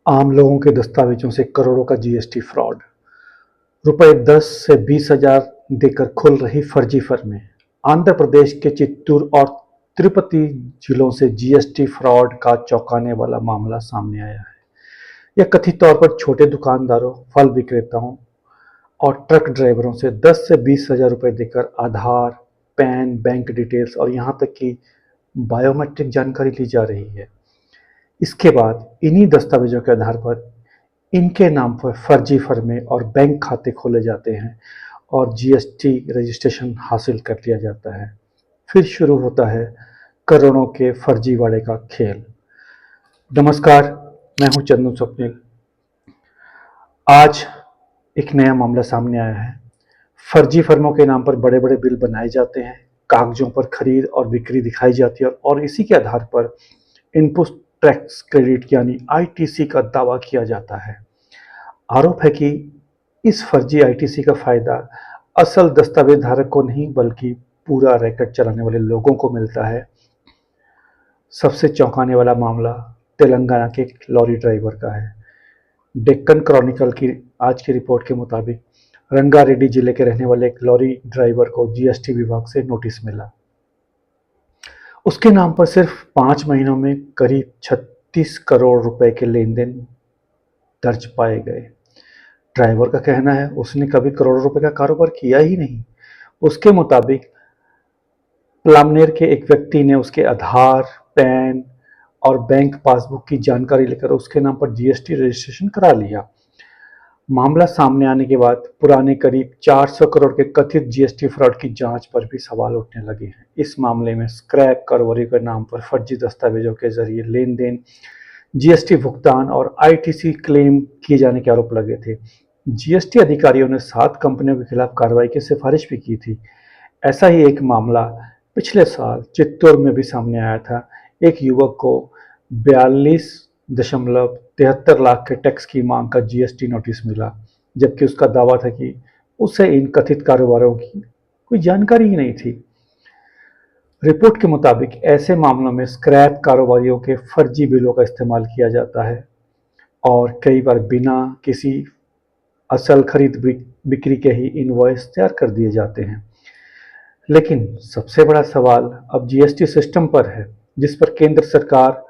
आम लोगों के दस्तावेजों से करोड़ों का जीएसटी फ्रॉड। रुपए 10 से 20,000 देकर खुल रही फर्जी फर्में। आंध्र प्रदेश के चित्तूर और तिरुपति जिलों से जीएसटी फ्रॉड का चौंकाने वाला मामला सामने आया है। यह कथित तौर पर छोटे दुकानदारों, फल विक्रेताओं और ट्रक ड्राइवरों से 10 से 20,000 रुपए देकर आधार, पैन, बैंक डिटेल्स और यहां तक कि बायोमेट्रिक जानकारी ली जा रही है। इसके बाद इन्हीं दस्तावेजों के आधार पर इनके नाम पर फर्जी फर्में और बैंक खाते खोले जाते हैं और जीएसटी रजिस्ट्रेशन हासिल कर लिया जाता है। फिर शुरू होता है करोड़ों के फर्जीवाड़े का खेल। नमस्कार, मैं हूं चंदू स्वप्निल। आज एक नया मामला सामने आया है। फर्जी फर्मों के नाम पर बड़े बड़े बिल बनाए जाते हैं, कागजों पर खरीद और बिक्री दिखाई जाती है और इसी के आधार पर इनपुट टैक्स क्रेडिट यानी आईटीसी का दावा किया जाता है। आरोप है कि इस फर्जी आईटीसी का फायदा असल दस्तावेज धारक को नहीं बल्कि पूरा रैकेट चलाने वाले लोगों को मिलता है। सबसे चौंकाने वाला मामला तेलंगाना के एक लॉरी ड्राइवर का है। डेक्कन क्रॉनिकल की आज की रिपोर्ट के मुताबिक रंगारेड्डी जिले के रहने वाले एक लॉरी ड्राइवर को जीएसटी विभाग से नोटिस मिला। उसके नाम पर सिर्फ 5 महीनों में करीब 36 करोड़ रुपए के लेन देन दर्ज पाए गए। ड्राइवर का कहना है उसने कभी करोड़ों रुपए का कारोबार किया ही नहीं। उसके मुताबिक पलामनेर के एक व्यक्ति ने उसके आधार, पैन और बैंक पासबुक की जानकारी लेकर उसके नाम पर जीएसटी रजिस्ट्रेशन करा लिया। मामला सामने आने के बाद पुराने करीब 400 करोड़ के कथित जीएसटी फ्रॉड की जांच पर भी सवाल उठने लगे हैं। इस मामले में स्क्रैप कारोबारी के नाम पर फर्जी दस्तावेजों के जरिए लेन देन, जीएसटी भुगतान और आईटीसी क्लेम किए जाने के आरोप लगे थे। जीएसटी अधिकारियों ने 7 कंपनियों के खिलाफ कार्रवाई की सिफारिश भी की थी। ऐसा ही एक मामला पिछले साल चित्तौड़ में भी सामने आया था। एक युवक को 42.73 लाख के टैक्स की मांग का जीएसटी नोटिस मिला, जबकि उसका दावा था कि उसे इन कथित कारोबारों की कोई जानकारी ही नहीं थी। रिपोर्ट के मुताबिक ऐसे मामलों में स्क्रैप कारोबारियों के फर्जी बिलों का इस्तेमाल किया जाता है और कई बार बिना किसी असल खरीद बिक्री के ही इनवॉइस तैयार कर दिए जाते हैं। लेकिन सबसे बड़ा सवाल अब जीएसटी सिस्टम पर है, जिस पर केंद्र सरकार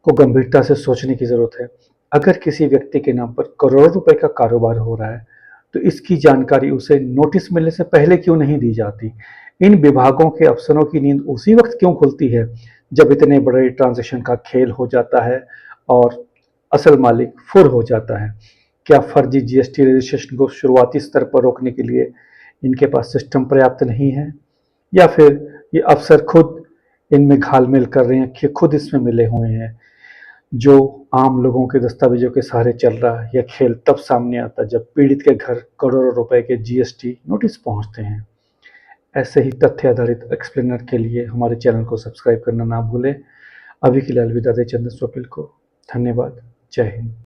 को गंभीरता से सोचने की जरूरत है। अगर किसी व्यक्ति के नाम पर करोड़ों रुपए का कारोबार हो रहा है तो इसकी जानकारी उसे नोटिस मिलने से पहले क्यों नहीं दी जाती? इन विभागों के अफसरों की नींद उसी वक्त क्यों खुलती है जब इतने बड़े ट्रांजैक्शन का खेल हो जाता है और असल मालिक फुर हो जाता है? क्या फर्जी जीएसटी रजिस्ट्रेशन को शुरुआती स्तर पर रोकने के लिए इनके पास सिस्टम पर्याप्त नहीं है, या फिर ये अफसर खुद इनमें घालमेल कर रहे हैं कि खुद इसमें मिले हुए हैं? जो आम लोगों के दस्तावेजों के सहारे चल रहा है, यह खेल तब सामने आता है जब पीड़ित के घर करोड़ों रुपए के जीएसटी नोटिस पहुंचते हैं। ऐसे ही तथ्य आधारित एक्सप्लेनर के लिए हमारे चैनल को सब्सक्राइब करना ना भूलें। अभी के लिए अलविदा दें चंदन स्वपिल को। धन्यवाद। जय हिंद।